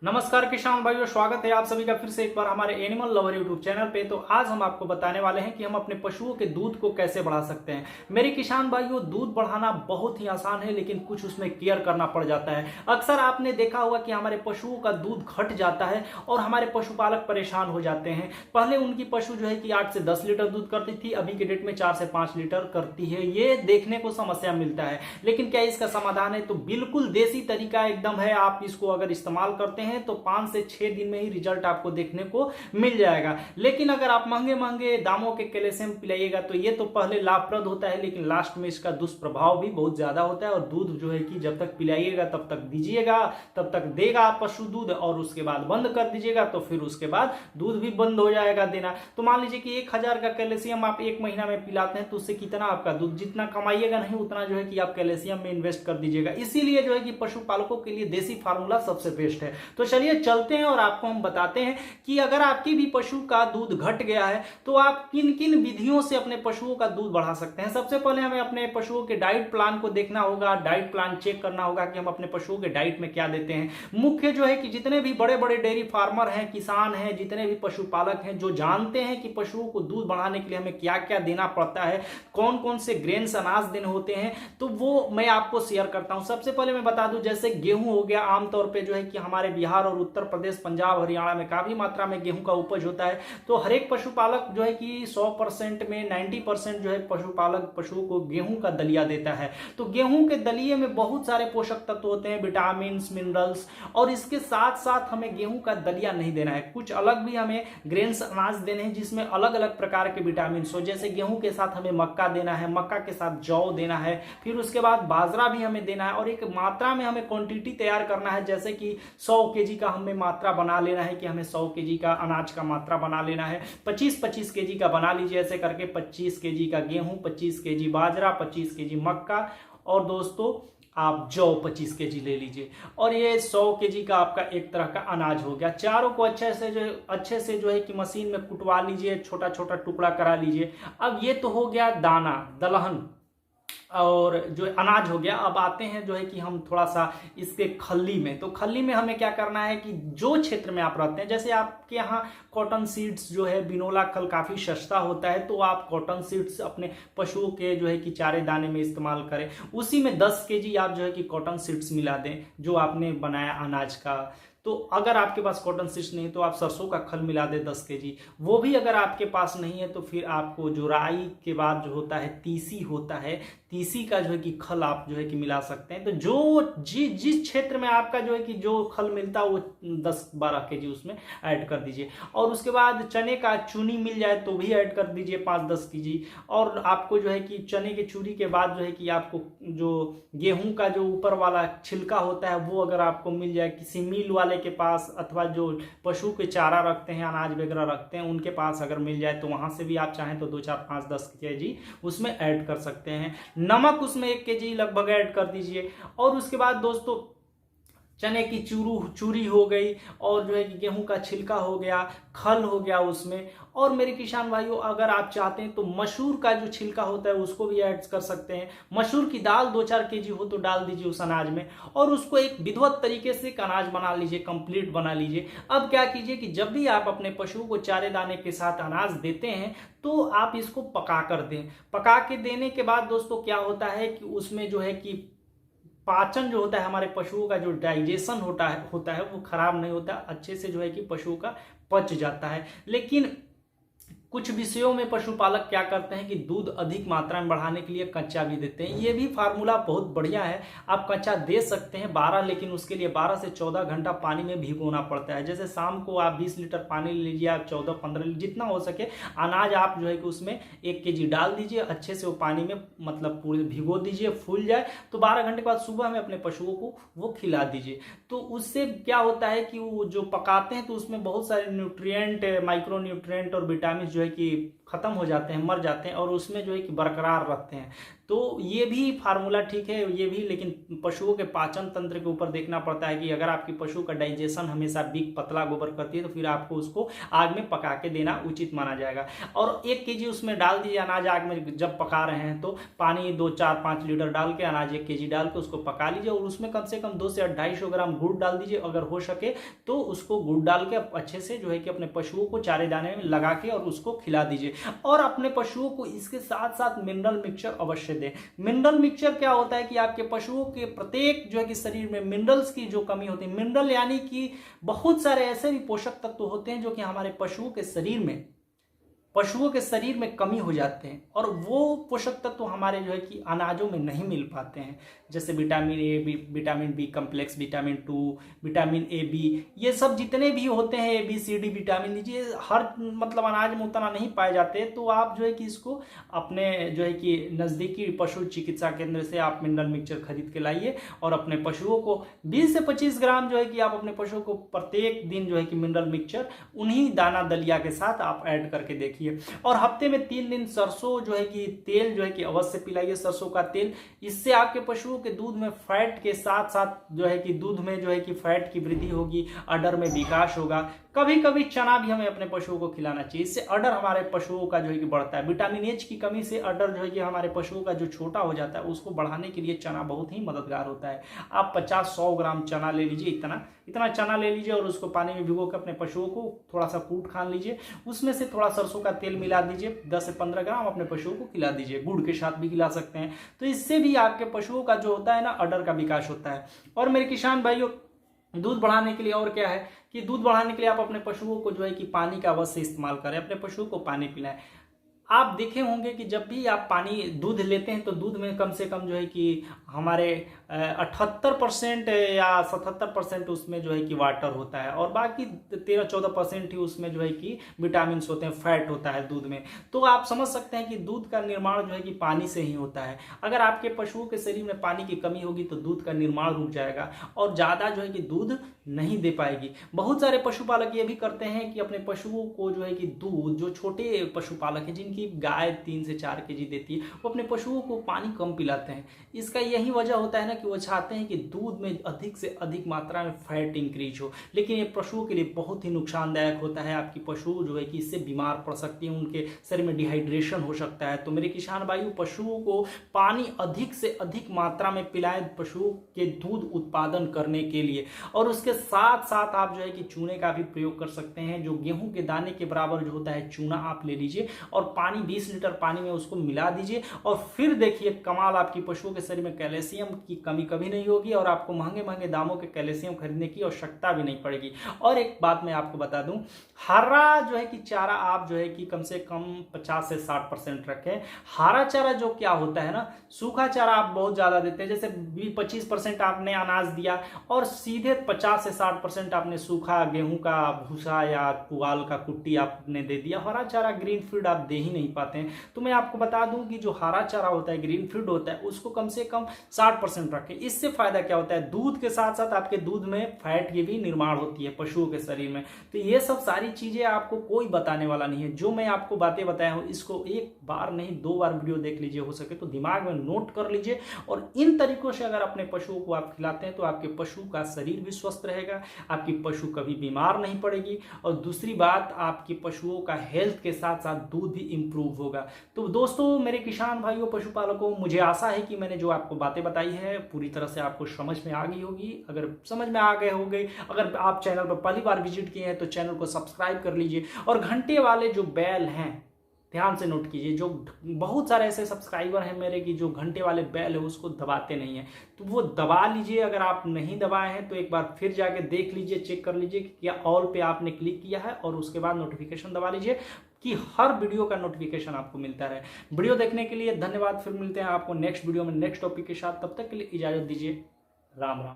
नमस्कार किसान भाइयों, स्वागत है आप सभी का फिर से एक बार हमारे एनिमल लवर यूट्यूब चैनल पे। तो आज हम आपको बताने वाले हैं कि हम अपने पशुओं के दूध को कैसे बढ़ा सकते हैं। मेरे किसान भाइयों, दूध बढ़ाना बहुत ही आसान है, लेकिन कुछ उसमें केयर करना पड़ जाता है। अक्सर आपने देखा होगा कि हमारे पशुओं का दूध घट जाता है और हमारे पशुपालक परेशान हो जाते हैं। पहले उनकी पशु जो है कि 8 से 10 लीटर दूध करती थी, अभी के डेट में 4 से 5 लीटर करती है। ये देखने को समस्या मिलता है, लेकिन क्या इसका समाधान है? तो बिल्कुल देसी तरीका एकदम है। आप इसको अगर इस्तेमाल करते हैं तो 5 से 6 दिन में ही रिजल्ट आपको देखने को मिल जाएगा। लेकिन अगर आप महंगे महंगे दामों के कैल्शियम पिलाइएगा तो ये तो पहले लाभप्रद होता है, लेकिन लास्ट में इसका दुष्प्रभाव भी बहुत ज्यादा होता है। और दूध जो है कि जब तक पिलाइएगा तब तक दीजिएगा, तब तक देगा आप पशु दूध, और उसके बाद बंद कर दीजिएगा तो फिर उसके बाद दूध भी बंद हो जाएगा देना। तो मान लीजिए कि 1000 का कैल्शियम आप 1 महीना में पिलाते हैं, तो उससे कितना आपका दूध, जितना कमाइएगा नहीं उतना जो है कि आप कैल्शियम में इन्वेस्ट कर दीजिएगा। इसीलिए जो है कि पशुपालकों के लिए देसी फार्मूला सबसे बेस्ट है। तो चलिए चलते हैं और आपको हम बताते हैं कि अगर आपकी भी पशु का दूध घट गया है तो आप किन किन विधियों से अपने पशुओं का दूध बढ़ा सकते हैं। सबसे पहले हमें अपने पशुओं के डाइट प्लान को देखना होगा। डाइट प्लान चेक करना होगा कि हम अपने पशुओं के डाइट में क्या देते हैं। मुख्य जो है कि जितने भी बड़े बड़े डेयरी फार्मर हैं, किसान हैं, जितने भी पशुपालक हैं, जो जानते हैं कि पशुओं को दूध बढ़ाने के लिए हमें क्या क्या देना पड़ता है, कौन कौन से ग्रेन्स अनाज देने होते हैं, तो वो मैं आपको शेयर करता हूं। सबसे पहले मैं बता दूं, जैसे गेहूं हो गया, आमतौर पर जो है कि हमारे बिहार और उत्तर प्रदेश, पंजाब, हरियाणा में काफी मात्रा में गेहूं का उपज होता है। तो हर एक पशुपालक जो है कि 100% में 90% जो है पशुपालक पशुओं को गेहूं का दलिया देता है। तो गेहूं के दलिये में बहुत सारे पोषक तत्व होते हैं, विटामिन, मिनरल्स, और इसके साथ साथ हमें गेहूं का दलिया नहीं देना है। कुछ अलग भी हमें ग्रेन्स अनाज देने हैं जिसमें अलग अलग प्रकार के विटामिन हो। जैसे गेहूं के साथ हमें मक्का देना है, मक्का के साथ जौ देना है, फिर उसके बाद बाजरा भी हमें देना है, और एक मात्रा में हमें क्वांटिटी तैयार करना है। जैसे कि 100 केजी का हमें मात्रा बना लेना है कि हमें 100 केजी का अनाज का मात्रा बना लेना है। 25-25 केजी का बना लीजिए, ऐसे करके 25 केजी का गेहूं, 25 केजी बाजरा, 25 केजी मक्का, और दोस्तों आप जौ 25 केजी ले लीजिए, और ये 100 केजी का आपका एक तरह का अनाज हो गया। चारों को अच्छे से जो है कि मशीन में कुटवा लीजिए, छोटा छोटा टुकड़ा करा लीजिए। अब ये तो हो गया दाना, दलहन और जो अनाज हो गया। अब आते हैं जो है कि हम थोड़ा सा इसके खल्ली में। तो खल्ली में हमें क्या करना है कि जो क्षेत्र में आप रहते हैं, जैसे आपके यहाँ कॉटन सीड्स जो है, बिनोला खल काफी सस्ता होता है, तो आप कॉटन सीड्स अपने पशुओं के जो है कि चारे दाने में इस्तेमाल करें। उसी में 10 केजी आप जो है कि कॉटन सीड्स मिला दें जो आपने बनाया अनाज का। तो अगर आपके पास कॉटन सीड्स नहीं है तो आप सरसों का खल मिला दें 10 केजी। वो भी अगर आपके पास नहीं है तो फिर आपको जो राई के बाद जो होता है तीसी होता है, तीसी का जो है कि खल आप जो है कि मिला सकते हैं। तो जो जिस क्षेत्र में आपका जो है कि जो खल मिलता है वो 10-12 केजी उसमें ऐड कर दीजिए। और उसके बाद चने का चूनी मिल जाए तो भी ऐड कर दीजिए 5-10 केजी। और आपको जो है कि चने के चूरी के बाद जो है कि आपको जो गेहूं का जो ऊपर वाला छिलका होता है वो अगर आपको मिल जाए किसी मिल वाले के पास, अथवा जो पशु के चारा रखते हैं, अनाज वगैरह रखते हैं, उनके पास अगर मिल जाए तो वहां से भी आप चाहें तो 2-4-5-10 केजी उसमें ऐड कर सकते हैं। नमक उसमें 1 केजी लगभग ऐड कर दीजिए। और उसके बाद दोस्तों चने की चूरी हो गई, और जो है कि गेहूं का छिलका हो गया, खल हो गया उसमें। और मेरे किसान भाइयों, अगर आप चाहते हैं तो मसूर का जो छिलका होता है उसको भी ऐड कर सकते हैं। मसूर की दाल 2-4 केजी हो तो डाल दीजिए उस अनाज में, और उसको एक विधिवत तरीके से एक अनाज बना लीजिए, कंप्लीट बना लीजिए। अब क्या कीजिए कि जब भी आप अपने पशुओं को चारे दाने के साथ अनाज देते हैं तो आप इसको पका कर दें। पका के देने के बाद दोस्तों क्या होता है कि उसमें जो है कि पाचन जो होता है, हमारे पशुओं का जो डाइजेशन होता है वो खराब नहीं होता, अच्छे से जो है कि पशुओं का पच जाता है। लेकिन कुछ विषयों में पशुपालक क्या करते हैं कि दूध अधिक मात्रा में बढ़ाने के लिए कच्चा भी देते हैं। ये भी फार्मूला बहुत बढ़िया है, आप कच्चा दे सकते हैं 12, लेकिन उसके लिए 12 से 14 घंटा पानी में भिगोना पड़ता है। जैसे शाम को आप 20 लीटर पानी ले लीजिए, आप 14-15 लीटर जितना हो सके अनाज आप जो है कि उसमें 1 केजी डाल दीजिए, अच्छे से वो पानी में मतलब पूरे भिगो दीजिए, फूल जाए तो 12 घंटे के बाद सुबह में अपने पशुओं को वो खिला दीजिए। तो उससे क्या होता है कि वो जो पकाते हैं तो उसमें बहुत सारे न्यूट्रिएंट, माइक्रो न्यूट्रिएंट और विटामिन जो है कि खत्म हो जाते हैं, मर जाते हैं, और उसमें जो है कि बरकरार रखते हैं। तो ये भी फार्मूला ठीक है, ये भी, लेकिन पशुओं के पाचन तंत्र के ऊपर देखना पड़ता है कि अगर आपकी पशु का डाइजेशन हमेशा वीक, पतला गोबर करती है, तो फिर आपको उसको आग में पका के देना उचित माना जाएगा। और 1 kg उसमें डाल दीजिए अनाज, आग में जब पका रहे हैं तो पानी 2, 4, 5 लीटर डाल के अनाज 1 kg डाल के उसको पका लीजिए, और उसमें कम से कम 200 से 250 ग्राम गुड़ डाल दीजिए। अगर हो सके तो उसको गुड़ डाल के अच्छे से जो है कि अपने पशुओं को चारे दाने में लगा के और उसको खिला दीजिए। और अपने पशुओं को इसके साथ साथ मिनरल मिक्सचर अवश्य दें। मिनरल मिक्सचर क्या होता है कि आपके पशुओं के प्रत्येक जो है कि शरीर में मिनरल्स की जो कमी होती है, मिनरल यानी कि बहुत सारे ऐसे भी पोषक तत्व होते हैं जो कि हमारे पशुओं के शरीर में कमी हो जाते हैं, और वो पोषक तत्व हमारे जो है कि अनाजों में नहीं मिल पाते हैं, जैसे vitamin A, vitamin B complex, vitamin 2, vitamin A B, ये सब जितने भी होते हैं, A B C D vitamin, लीजिए हर मतलब अनाज में उतना नहीं पाए जाते। तो आप जो है कि इसको अपने जो है कि नज़दीकी पशु चिकित्सा केंद्र से आप मिनरल मिक्सचर खरीद के लाइए, और अपने पशुओं को 20 से 25 ग्राम जो है कि आप अपने पशुओं को प्रत्येक दिन जो है कि मिनरल मिक्सचर उन्हीं दाना दलिया के साथ आप ऐड करके देखिए। और हफ्ते में 3 दिन सरसों जो है कि तेल जो है कि अवश्य पिलाइए, सरसों का तेल। इससे आपके पशुओं के दूध में फैट के साथ साथ जो है कि दूध में जो है कि फैट की वृद्धि होगी, अडर में विकास होगा। कभी कभी चना भी हमें अपने पशुओं को खिलाना चाहिए, इससे अडर हमारे पशुओं का जो है कि बढ़ता है। विटामिन एच की कमी से अडर जो है कि हमारे पशुओं का जो छोटा हो जाता है, उसको बढ़ाने के लिए चना बहुत ही मददगार होता है। आप 50-100 ग्राम चना ले लीजिए, इतना चना ले लीजिए, और उसको पानी में भिगो कर अपने पशुओं को थोड़ा सा कूट खान लीजिए, उसमें से थोड़ा सरसों का तेल मिला दीजिए, 10 से 15 ग्राम अपने पशुओं को खिला दीजिए, गुड़ के साथ भी खिला सकते हैं। तो इससे भी आपके पशुओं का जो होता है ना, अडर का विकास होता है। और मेरे किसान भाइयों, दूध बढ़ाने के लिए और क्या है कि दूध बढ़ाने के लिए आप अपने पशुओं को जो है कि पानी का अवश्य इस्तेमाल करें, अपने पशुओं को पानी पिलाएं। आप देखे होंगे कि जब भी आप दूध लेते हैं तो दूध में कम से कम जो है कि हमारे 78% या 77% उसमें जो है कि वाटर होता है, और बाकी 13-14% ही उसमें जो है कि विटामिन होते हैं, फैट होता है दूध में। तो आप समझ सकते हैं कि दूध का निर्माण जो है कि पानी से ही होता है। अगर आपके पशुओं के शरीर में पानी की कमी होगी तो दूध का निर्माण रुक जाएगा, और ज़्यादा जो है कि दूध नहीं दे पाएगी। बहुत सारे पशुपालक ये भी करते हैं कि अपने पशुओं को जो है कि दूध, जो छोटे पशुपालक हैं जिनकी गाय 3 से 4 kg देती है, वो अपने पशुओं को पानी कम पिलाते हैं। इसका यही वजह होता है ना कि वो चाहते हैं कि दूध में अधिक से अधिक मात्रा में फैट इंक्रीज हो, लेकिन ये पशुओं के लिए बहुत ही नुकसानदायक होता है। आपकी पशु जो है कि इससे बीमार पड़ सकती है, उनके शरीर में डिहाइड्रेशन हो सकता है। तो मेरे किसान भाइयों, पशुओं को पानी अधिक से अधिक मात्रा में पिलाएं पशुओं के दूध उत्पादन करने के लिए। और उसके साथ साथ आप जो है कि चूने का भी प्रयोग कर सकते हैं, जो गेहूं के दाने के बराबर जो होता है चूना आप ले लीजिए, और पानी 20 लीटर पानी में उसको मिला दीजिए, और फिर देखिए कमाल, आपकी पशुओं के शरीर में कैल्शियम की कमी कभी नहीं होगी, और आपको महंगे महंगे दामों के कैल्शियम खरीदने की आवश्यकता भी नहीं पड़ेगी। और एक बात मैं आपको बता दूं, हरा जो है कि चारा आप जो है कि कम से कम 50 से 60% रखें। हरा चारा जो क्या होता है ना, सूखा चारा आप बहुत ज्यादा देते हैं, जैसे 25% आपने अनाज दिया और सीधे 50 से 60% आपने सूखा गेहूं का भूसा या पुआल का कुट्टी आपने दे दिया। हरा चारा ग्रीन फीड आप दे ही नहीं पाते हैं। तो मैं आपको बता दूं कि जो हरा चारा होता है, ग्रीन फीड होता है, उसको कम से कम 60% रखें। इससे फायदा क्या होता है, दूध के साथ साथ आपके दूध में फैट की भी निर्माण होती है पशुओं के शरीर में। तो ये सब सारी चीजें आपको कोई बताने वाला नहीं है। जो मैं आपको बातें बताया हूं, इसको एक बार नहीं 2 बार वीडियो देख लीजिए, हो सके तो दिमाग में नोट कर लीजिए, और इन तरीकों से अगर अपने पशुओं को आप खिलाते हैं तो आपके पशु का शरीर भी स्वस्थ रहेगा, आपकी पशु कभी बीमार नहीं पड़ेगी, और दूसरी बात, आपके पशुओं का हेल्थ के साथ साथ दूध भी इंप्रूव होगा। तो दोस्तों, मेरे किसान भाइयों, पशुपालकों, मुझे आशा है कि मैंने जो आपको बातें बताई है पूरी तरह से आपको समझ में आ गई होगी। अगर समझ में आ गए होंगे, अगर आप चैनल पर पहली बार विजिट किए हैं तो चैनल को सब्सक्राइब कर लीजिए, और घंटे वाले जो बेल हैं ध्यान से नोट कीजिए। जो बहुत सारे ऐसे सब्सक्राइबर हैं मेरे की जो घंटे वाले बेल है उसको दबाते नहीं है, तो वो दबा लीजिए। अगर आप नहीं दबाए हैं तो एक बार फिर जाके देख लीजिए, चेक कर लीजिए कि क्या ऑल पे आपने क्लिक किया है, और उसके बाद नोटिफिकेशन दबा लीजिए कि हर वीडियो का नोटिफिकेशन आपको मिलता रहे। वीडियो देखने के लिए धन्यवाद। फिर मिलते हैं आपको नेक्स्ट वीडियो में नेक्स्ट टॉपिक के साथ। तब तक के लिए इजाजत दीजिए। राम राम।